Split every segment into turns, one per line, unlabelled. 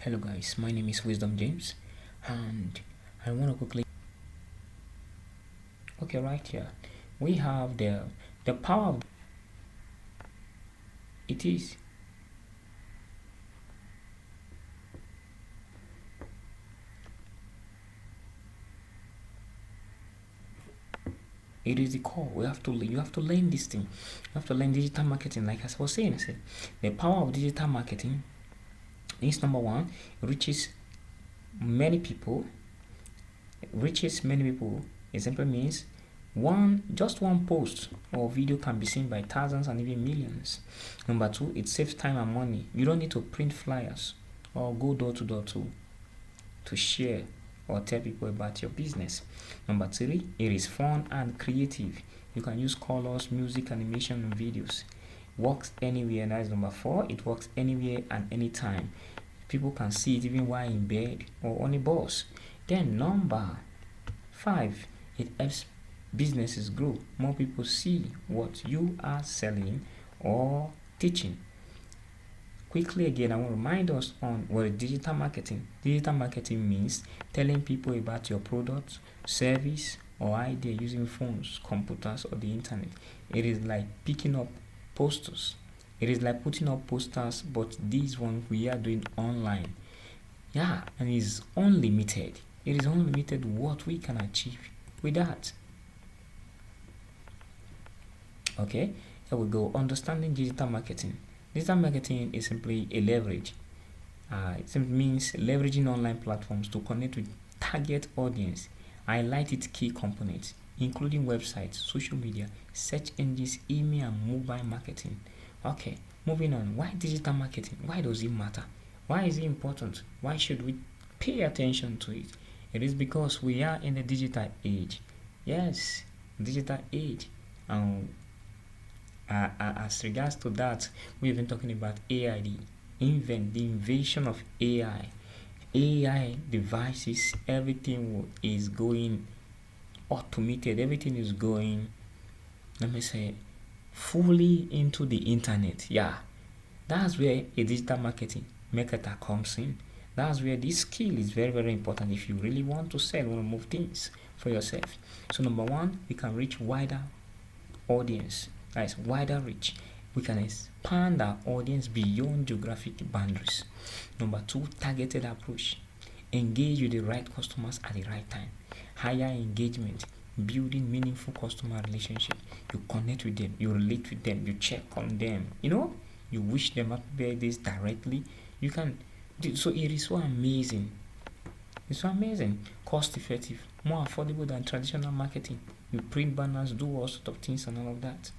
Hello guys, my name is Wisdom James and I want to quickly right here we have the power of it is the core. You have to learn this thing. You have to learn digital marketing. Like I was saying, the power of digital marketing is number one, reaches many people. It simply means just one post or video can be seen by thousands and even millions. Number two, it saves time and money. You don't need to print flyers or go door to door to share or tell people about your business. Number three, it is fun and creative. You can use colors, music, animation, and videos. Works anywhere. And that is number four. It works anywhere and anytime. People can see it even while in bed or on a bus. Then number five, it helps businesses grow. More people see what you are selling or teaching. Quickly again, I want to remind us on what is digital marketing. Digital marketing means telling people about your product, service, or idea using phones, computers, or the internet. It is like picking up posters. It is like putting up posters, but this one we are doing online. Yeah, and it's unlimited. It is unlimited what we can achieve with that. Okay, here we go. Understanding digital marketing. Digital marketing is simply a leverage. It simply means leveraging online platforms to connect with target audience. Highlight its key components, including websites, social media, search engines, email, and mobile marketing. Okay, moving on. Why digital marketing? Why does it matter? Why is it important? Why should we pay attention to it? It is because we are in the digital age. Yes, digital age. As regards to that, we've been talking about AI, the invention of AI. AI devices, everything is going automated. Everything is going, let me say, fully into the internet. Yeah, that's where a digital marketer comes in. That's where this skill is very, very important if you really want to sell, want to move things for yourself. So number one, we can reach wider audience. That's wider reach. We can expand our audience beyond geographic boundaries. Number two, targeted approach. Engage with the right customers at the right time. Higher engagement, building meaningful customer relationship. You connect with them, you relate with them, you check on them. You wish them happy birthdays directly. You can do so. It is so amazing. It's so amazing. Cost effective, more affordable than traditional marketing. You print banners, do all sorts of things and all of that.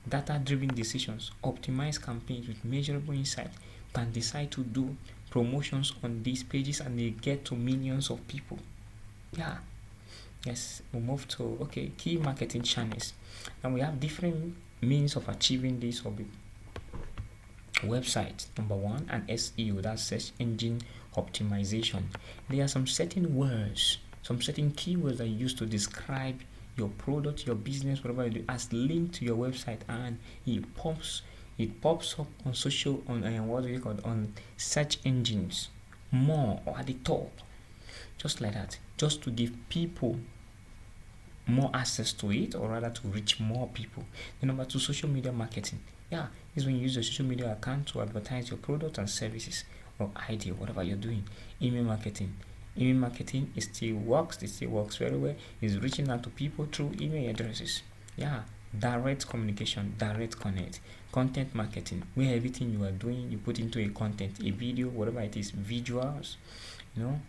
Data-driven decisions, optimize campaigns with measurable insight. Can decide to do promotions on these pages and they get to millions of people. Yeah. Yes, we move to key marketing channels, and we have different means of achieving this hobby. Website number one, and SEO, that's search engine optimization. There are some certain words, some certain keywords that you use to describe your product, your business, whatever you do, as linked to your website, and it pops up on social, on search engines more, or at the top, just like that, just to give people more access to it, or rather to reach more people. The number two, social media marketing. Yeah, this is when you use your social media account to advertise your product and services or idea, whatever you're doing. Email marketing. Email marketing, it still works very well. It's reaching out to people through email addresses. Yeah, direct communication, direct connect. Content marketing, where everything you are doing, you put into a content, a video, whatever it is, visuals,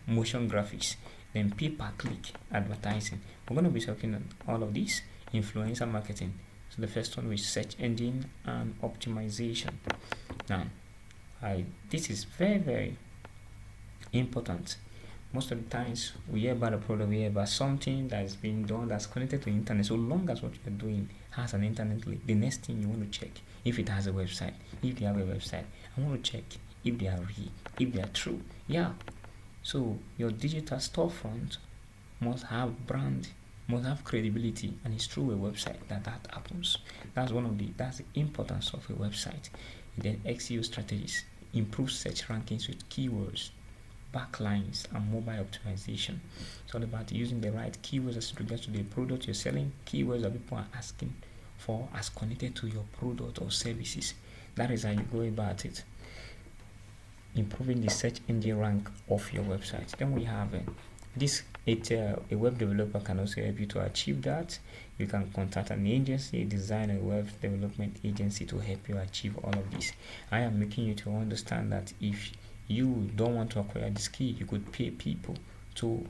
motion graphics. Then pay-per-click advertising. We're going to be talking on all of these. Influencer marketing. So the first one is search engine and optimization. Now, this is very, very important. Most of the times we hear about a product, we hear about something that's being done that's connected to the internet. So long as what you're doing has an internet link, the next thing you want to check if it has a website. If they have a website, I want to check if they are real, if they are true. Yeah. So your digital storefront must have brand, must have credibility, and it's through a website that happens. That's the importance of a website. Then SEO strategies, improve search rankings with keywords. backlinks, and mobile optimization. It's all about using the right keywords as regards to the product you're selling, keywords that people are asking for as connected to your product or services. That is how you go about it. Improving the search engine rank of your website. Then we have a web developer can also help you to achieve that. You can contact an agency, a design, a web development agency to help you achieve all of this. I am making you to understand that if you don't want to acquire the skill, you could pay people to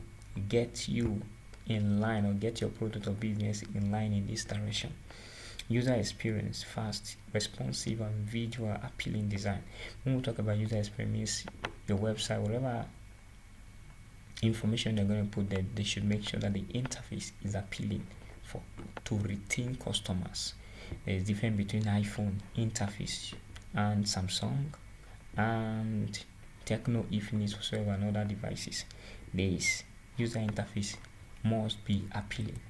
get you in line or get your product or business in line in this direction. User experience, fast, responsive, and visual appealing design. When we talk about user experience, your website, whatever information they're going to put there, they should make sure that the interface is appealing to retain customers. There's difference between iPhone interface and Samsung and Techno, Infinix, whatsoever, and other devices. This user interface must be appealing.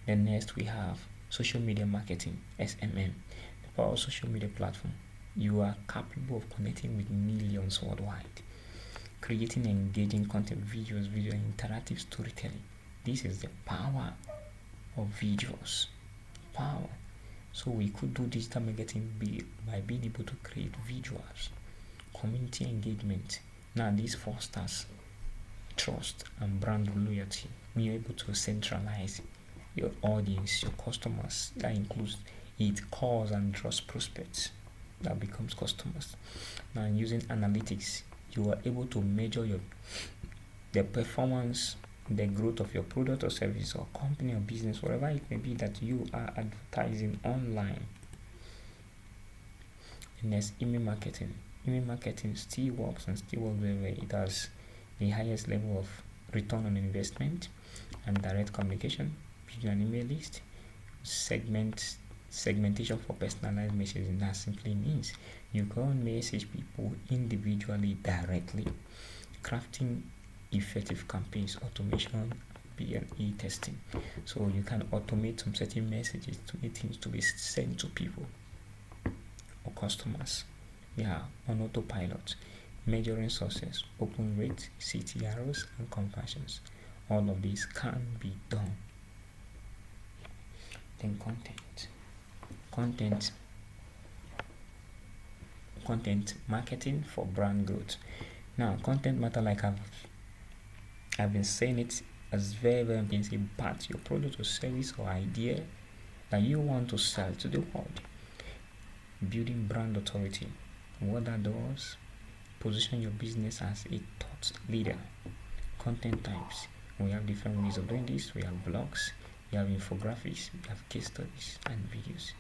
Then next we have social media marketing, SMM. The power of social media platform. You are capable of connecting with millions worldwide. Creating engaging content, videos, video, interactive storytelling. This is the power of visuals. Power. So we could do digital marketing by being able to create visuals. Community engagement. Now this fosters trust and brand loyalty. When you're able to centralize your audience, your customers, that includes it calls and draws prospects that becomes customers. Now using analytics, you are able to measure the performance, the growth of your product or service or company or business, whatever it may be that you are advertising online. And there's email marketing. Email marketing still works very well. It has the highest level of return on investment and direct communication. Building an email list, segmentation for personalized messaging. That simply means you can message people individually directly. Crafting effective campaigns, automation, B&E testing. So you can automate some certain messages to make things to be sent to people or customers. On autopilot. Measuring success, open rate, CTRs, and conversions. All of this can be done. Then content marketing for brand growth. Now content matter, like I've been saying it, as very important part your product or service or idea that you want to sell to the world. Building brand authority. What that does, position your business as a thought leader. Content types. We have different ways of doing this. We have blogs, we have infographics, we have case studies and videos.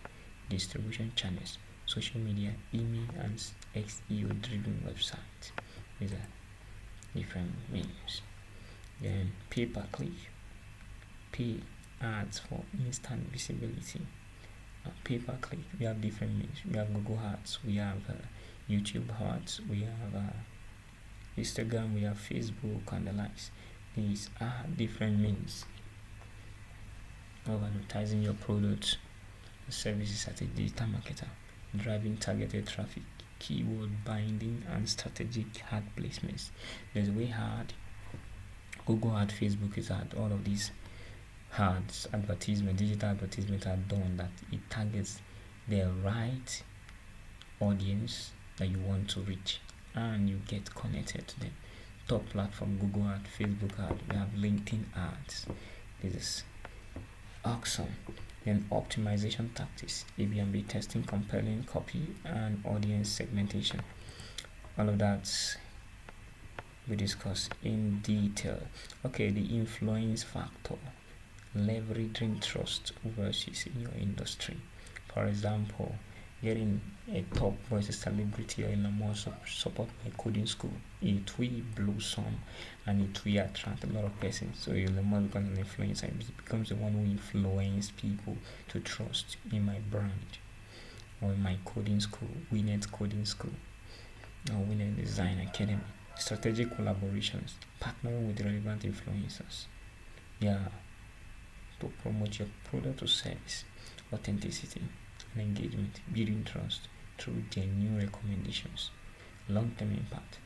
Distribution channels, social media, email, and SEO driven website. These are different means. Then pay per click, pay ads for instant visibility. Pay per click, we have different means. We have Google Ads, we have YouTube Ads, we have Instagram, we have Facebook, and the likes. These are different means of advertising your products and services as a digital marketer. Driving targeted traffic, keyword binding, and strategic ad placements. There's way hard. Google Ad, Facebook is ad. All of these ads, advertisement, digital advertisements are done that it targets the right audience that you want to reach, and you get connected to them. Top platform, Google Ad, Facebook Ad. We have LinkedIn ads. This is awesome. Then optimization tactics, A/B testing, compelling copy, and audience segmentation. All of that we discuss in detail. Okay, the influence factor, leveraging trust versus in your industry. For example, getting a top voice, a celebrity or in a more support my coding school, it will blossom and it will attract a lot of persons. So you're the more become an influencer, it becomes the one who influence people to trust in my brand or in my coding school, Winet coding school or Winet Design Academy. Strategic collaborations, partnering with relevant influencers. To promote your product or service. Authenticity and engagement, building trust through genuine recommendations. Long-term impact,